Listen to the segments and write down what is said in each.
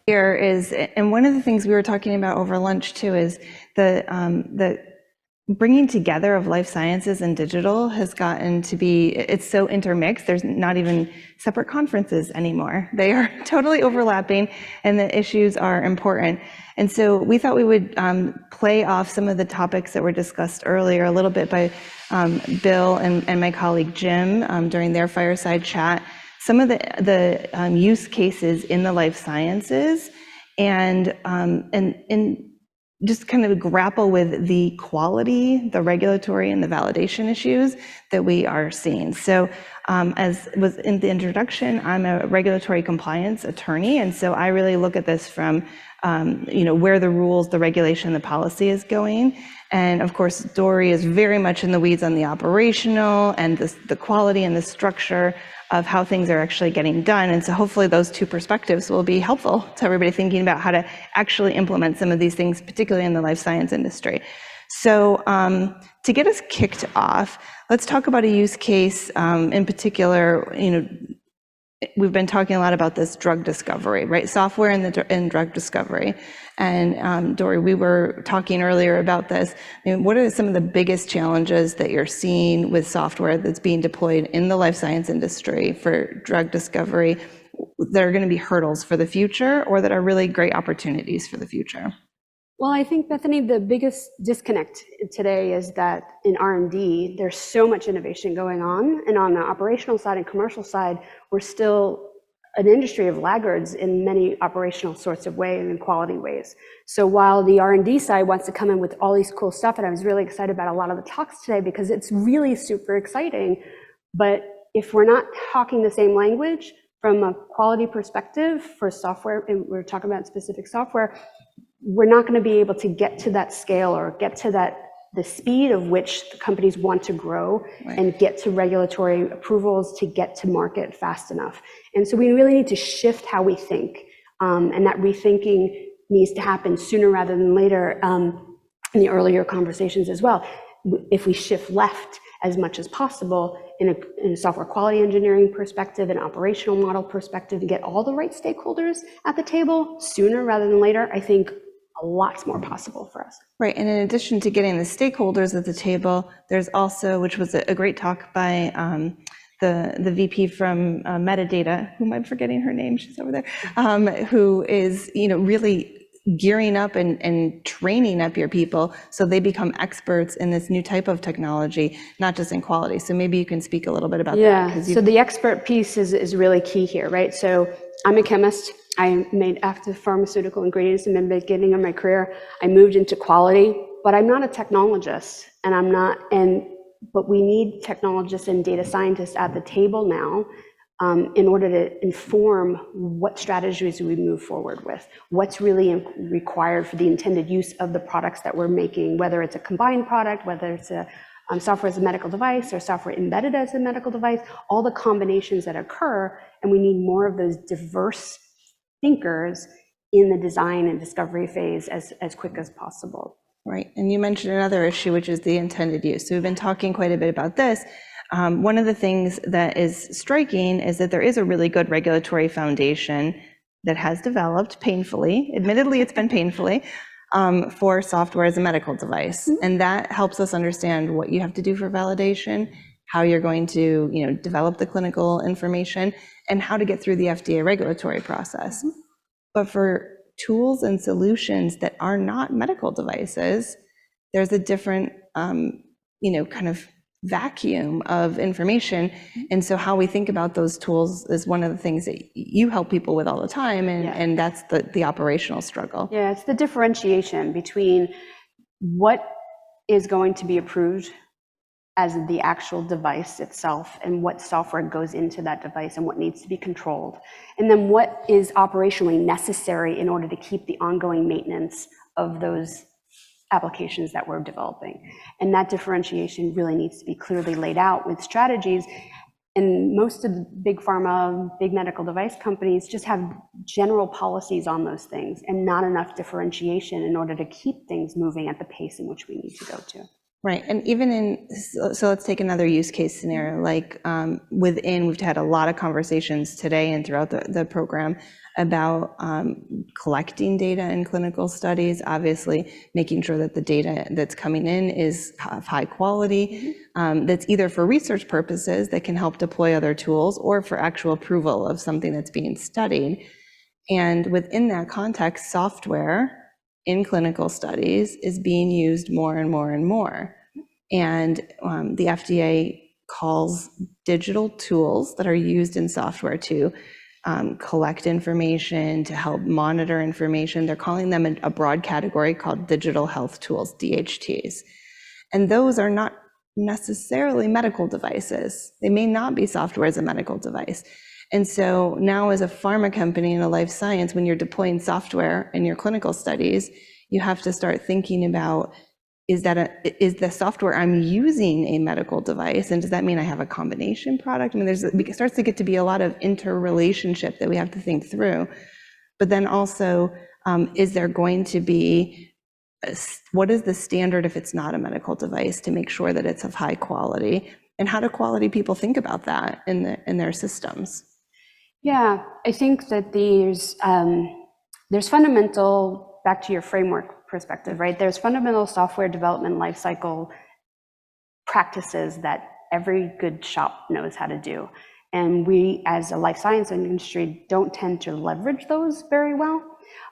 here is, and one of the things we were talking about over lunch too, is the bringing together of life sciences and digital has gotten to be, it's so intermixed, there's not even separate conferences anymore. They are totally overlapping and the issues are important. And so we thought we would play off some of the topics that were discussed earlier a little bit by Bill and my colleague Jim during their fireside chat, some of the use cases in the life sciences and just kind of grapple with the quality, the regulatory, and the validation issues that we are seeing. So as was in the introduction, I'm a regulatory compliance attorney, and so I really look at this from where the rules, the regulation, the policy is going. And of course, Dori is very much in the weeds on the operational and the quality and the structure of how things are actually getting done. And so hopefully those two perspectives will be helpful to everybody thinking about how to actually implement some of these things, particularly in the life science industry. So to get us kicked off, let's talk about a use case in particular. We've been talking a lot about this drug discovery, right? Software in drug discovery. And Dori, we were talking earlier about this. What are some of the biggest challenges that you're seeing with software that's being deployed in the life science industry for drug discovery that are going to be hurdles for the future or that are really great opportunities for the future? Well, I think, Bethany, the biggest disconnect today is that in R&D, there's so much innovation going on. And on the operational side and commercial side, we're still an industry of laggards in many operational sorts of ways and quality ways. So while the R&D side wants to come in with all these cool stuff, and I was really excited about a lot of the talks today because it's really super exciting, but if we're not talking the same language from a quality perspective for software, and we're talking about specific software, we're not going to be able to get to that scale or get to the speed of which the companies want to grow and get to regulatory approvals to get to market fast enough. And so we really need to shift how we think. And that rethinking needs to happen sooner rather than later in the earlier conversations as well. If we shift left as much as possible in a software quality engineering perspective, an operational model perspective, and get all the right stakeholders at the table sooner rather than later, I think a lot's more possible for us. Right, and in addition to getting the stakeholders at the table, there's also, which was a great talk by the VP from Metadata, whom I'm forgetting her name, she's over there, who is really gearing up and training up your people so they become experts in this new type of technology, not just in quality. So maybe you can speak a little bit about that. Yeah, so the expert piece is really key here, right? So I'm a chemist. I made active pharmaceutical ingredients in the beginning of my career. I moved into quality, but I'm not a technologist, but we need technologists and data scientists at the table now in order to inform what strategies we move forward with, what's really required for the intended use of the products that we're making, whether it's a combined product, whether it's a software as a medical device or software embedded as a medical device, all the combinations that occur, and we need more of those diverse thinkers in the design and discovery phase as quick as possible. Right, and you mentioned another issue, which is the intended use. So we've been talking quite a bit about this. One of the things that is striking is that there is a really good regulatory foundation that has developed painfully, admittedly it's been painfully, for software as a medical device. Mm-hmm. And that helps us understand what you have to do for validation, how you're going to develop the clinical information, and how to get through the FDA regulatory process. Mm-hmm. But for tools and solutions that are not medical devices, there's a different kind of vacuum of information. And so how we think about those tools is one of the things that you help people with all the time, and that's the operational struggle. Yeah, it's the differentiation between what is going to be approved as the actual device itself and what software goes into that device and what needs to be controlled. And then what is operationally necessary in order to keep the ongoing maintenance of those applications that we're developing. And that differentiation really needs to be clearly laid out with strategies. And most of the big pharma, big medical device companies just have general policies on those things and not enough differentiation in order to keep things moving at the pace in which we need to go to. Right, and even in, so let's take another use case scenario, like we've had a lot of conversations today and throughout the program about collecting data in clinical studies, obviously making sure that the data that's coming in is of high quality, that's either for research purposes that can help deploy other tools or for actual approval of something that's being studied. And within that context, software in clinical studies is being used more and more and more. And the FDA calls digital tools that are used in software to collect information, to help monitor information. They're calling them a broad category called digital health tools, DHTs. And those are not necessarily medical devices. They may not be software as a medical device. And so now as a pharma company and a life science, when you're deploying software in your clinical studies, you have to start thinking about, is the software I'm using a medical device? And does that mean I have a combination product? I mean, it starts to get to be a lot of interrelationship that we have to think through. But then also, is there going to be, what is the standard if it's not a medical device to make sure that it's of high quality? And how do quality people think about that in their systems? Yeah, I think that there's fundamental, back to your framework perspective, right? There's fundamental software development lifecycle practices that every good shop knows how to do. And we, as a life science industry, don't tend to leverage those very well.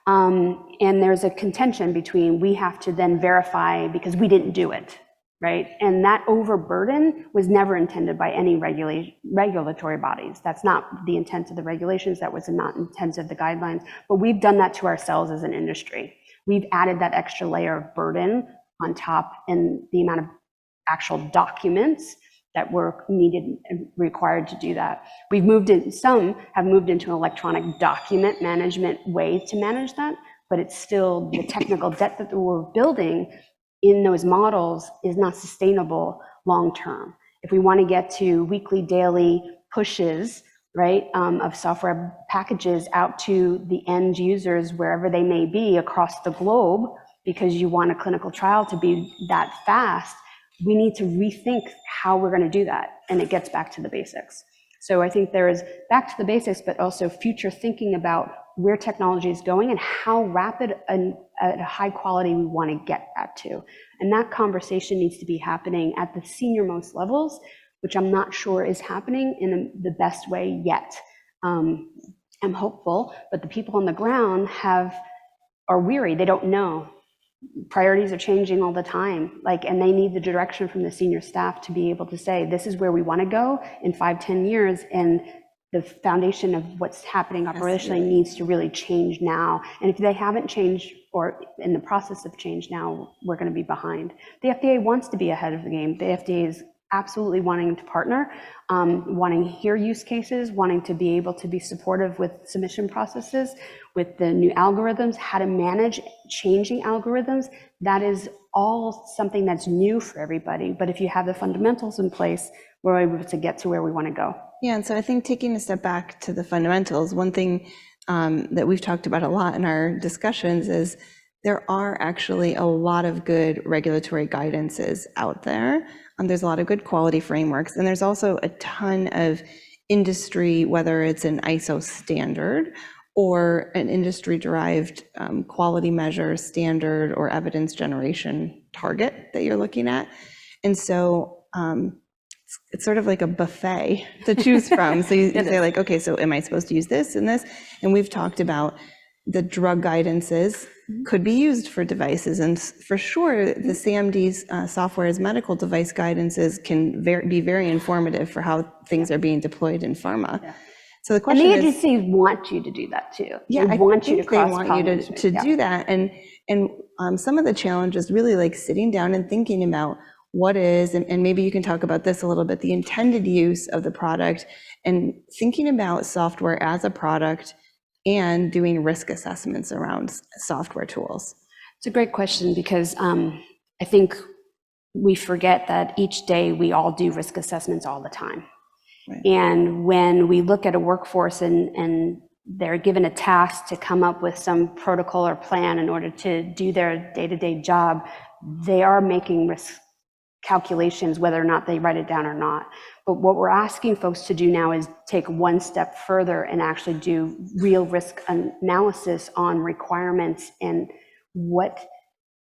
And there's a contention between, we have to then verify because we didn't do it, right? And that overburden was never intended by any regulatory bodies. That's not the intent of the regulations. That was not intent of the guidelines. But we've done that to ourselves as an industry. We've added that extra layer of burden on top in the amount of actual documents that were needed and required to do that. Some have moved into an electronic document management way to manage that, but it's still the technical debt that we're building in those models is not sustainable long-term. If we want to get to weekly, daily pushes, right, of software packages out to the end users, wherever they may be across the globe, because you want a clinical trial to be that fast, we need to rethink how we're going to do that. And it gets back to the basics. So I think there is back to the basics, but also future thinking about where technology is going and how rapid and at a high quality we want to get that to. And that conversation needs to be happening at the senior most levels, which I'm not sure is happening in the best way yet. I'm hopeful, but the people on the ground are weary. They don't know. Priorities are changing all the time, and they need the direction from the senior staff to be able to say, this is where we want to go in 5-10 years, and the foundation of what's happening operationally needs to really change now. And if they haven't changed or in the process of change now, we're going to be behind. The FDA wants to be ahead of the game. The FDA is absolutely wanting to partner, wanting to hear use cases, wanting to be able to be supportive with submission processes, with the new algorithms, how to manage changing algorithms. That is all something that's new for everybody. But if you have the fundamentals in place, we're able to get to where we want to go. Yeah, and so I think taking a step back to the fundamentals, one thing that we've talked about a lot in our discussions is there are actually a lot of good regulatory guidances out there. There's a lot of good quality frameworks, and there's also a ton of industry, whether it's an ISO standard or an industry-derived quality measure standard or evidence generation target that you're looking at. And so it's sort of like a buffet to choose from. So you say like, okay, so am I supposed to use this and this? And we've talked about the drug guidances could be used for devices. And for sure, the CMD's software as medical device guidances can be very informative for how things are being deployed in pharma. Yeah. So the question is, and the agencies want you to do that too. Yeah, they want you to do that. And some of the challenges really like sitting down and thinking about what is, and maybe you can talk about this a little bit, the intended use of the product, and thinking about software as a product and doing risk assessments around software tools. It's a great question, because I think we forget that each day we all do risk assessments all the time. Right. And when we look at a workforce and they're given a task to come up with some protocol or plan in order to do their day-to-day job, they are making risk calculations, whether or not they write it down or not. But what we're asking folks to do now is take one step further and actually do real risk analysis on requirements and what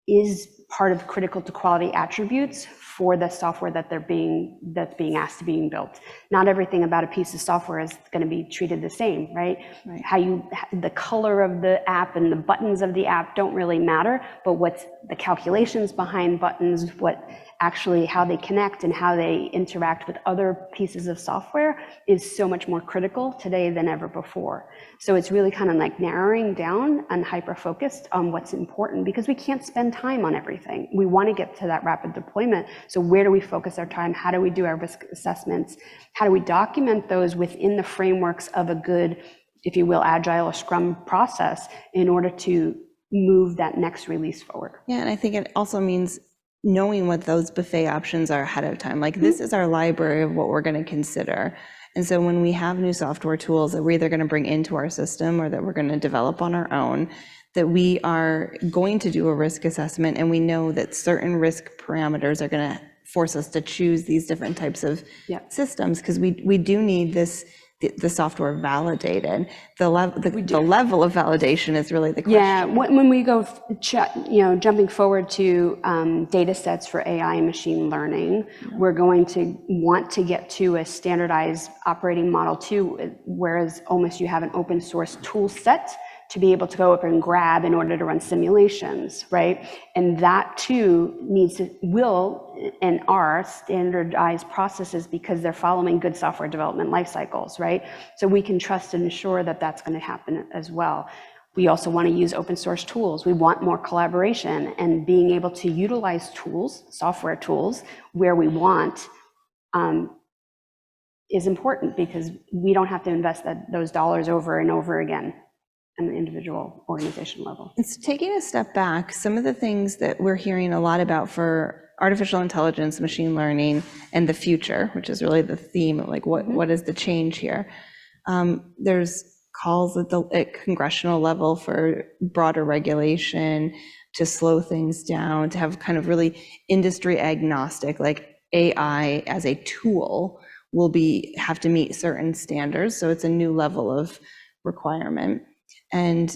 is part of critical to quality attributes for the software that's being asked to be built. Not everything about a piece of software is going to be treated the same, right? The color of the app and the buttons of the app don't really matter, but what's the calculations behind buttons, how they connect and how they interact with other pieces of software is so much more critical today than ever before. So it's really kind of like narrowing down and hyper-focused on what's important, because we can't spend time on everything. We want to get to that rapid deployment. So where do we focus our time? How do we do our risk assessments? How do we document those within the frameworks of a good, if you will, agile or scrum process in order to move that next release forward? Yeah, and I think it also means knowing what those buffet options are ahead of time. Like, this is our library of what we're going to consider. And so when we have new software tools that we're either going to bring into our system or that we're going to develop on our own, that we are going to do a risk assessment, and we know that certain risk parameters are going to force us to choose these different types of systems, because we do need the software validated. The level of validation is really the question. Yeah, when we go, jumping forward to data sets for AI and machine learning, we're going to want to get to a standardized operating model too, whereas almost you have an open source tool set to be able to go up and grab in order to run simulations, right? And that too will and are standardized processes because they're following good software development life cycles, right? So we can trust and ensure that that's going to happen as well. We also want to use open source tools. We want more collaboration, and being able to utilize tools, software tools, where we want is important, because we don't have to invest those dollars over and over again on the individual organization level. It's taking a step back. Some of the things that we're hearing a lot about for artificial intelligence, machine learning, and the future, which is really the theme of like what is the change here. There's calls at congressional level for broader regulation, to slow things down, to have kind of really industry agnostic, like AI as a tool will have to meet certain standards. So it's a new level of requirement. And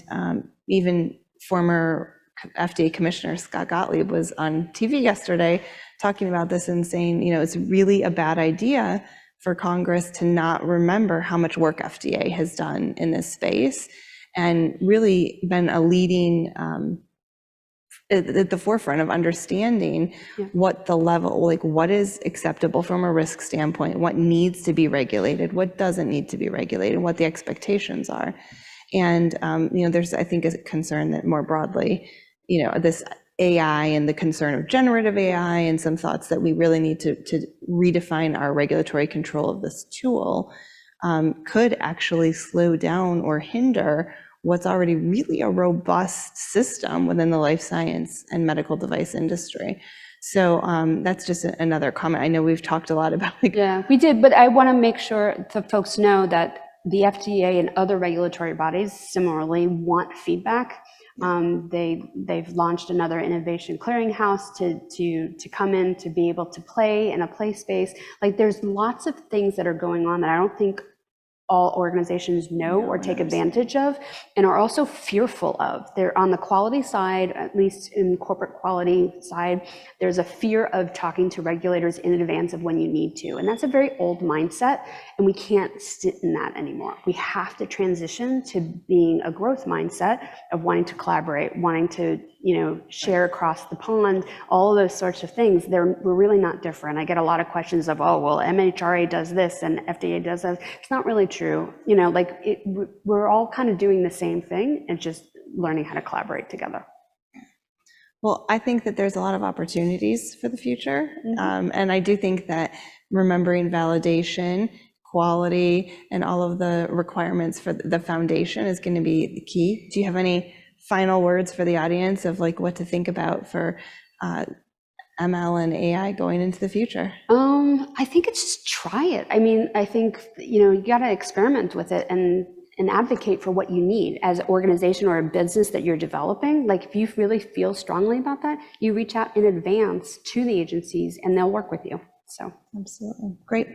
even former FDA Commissioner Scott Gottlieb was on TV yesterday talking about this and saying, it's really a bad idea for Congress to not remember how much work FDA has done in this space, and really been a leading at the forefront of understanding what the level, like what is acceptable from a risk standpoint, what needs to be regulated, what doesn't need to be regulated, what the expectations are. And there's, I think, a concern that more broadly, this AI and the concern of generative AI, and some thoughts that we really need to redefine our regulatory control of this tool could actually slow down or hinder what's already really a robust system within the life science and medical device industry. So that's just another comment. I know we've talked a lot about. Yeah, we did, but I want to make sure that folks know that the FDA and other regulatory bodies similarly want feedback. They've launched another innovation clearinghouse to come in to be able to play in a play space. Like, there's lots of things that are going on that I don't think all organizations know or take advantage of, and are also fearful of. They're on the quality side, at least in corporate quality side, there's a fear of talking to regulators in advance of when you need to. And that's a very old mindset, and we can't sit in that anymore. We have to transition to being a growth mindset of wanting to collaborate, wanting to share across the pond, all of those sorts of things. We're really not different. I get a lot of questions of, oh, well, MHRA does this and FDA does that. It's not really true. We're all kind of doing the same thing and just learning how to collaborate together. Well, I think that there's a lot of opportunities for the future. And I do think that remembering validation, quality, and all of the requirements for the foundation is going to be the key. Do you have any final words for the audience of like what to think about for ML and AI going into the future? I think it's just try it. I mean, I think, you got to experiment with it and and advocate for what you need as an organization or a business that you're developing. Like if you really feel strongly about that, you reach out in advance to the agencies and they'll work with you. So absolutely great.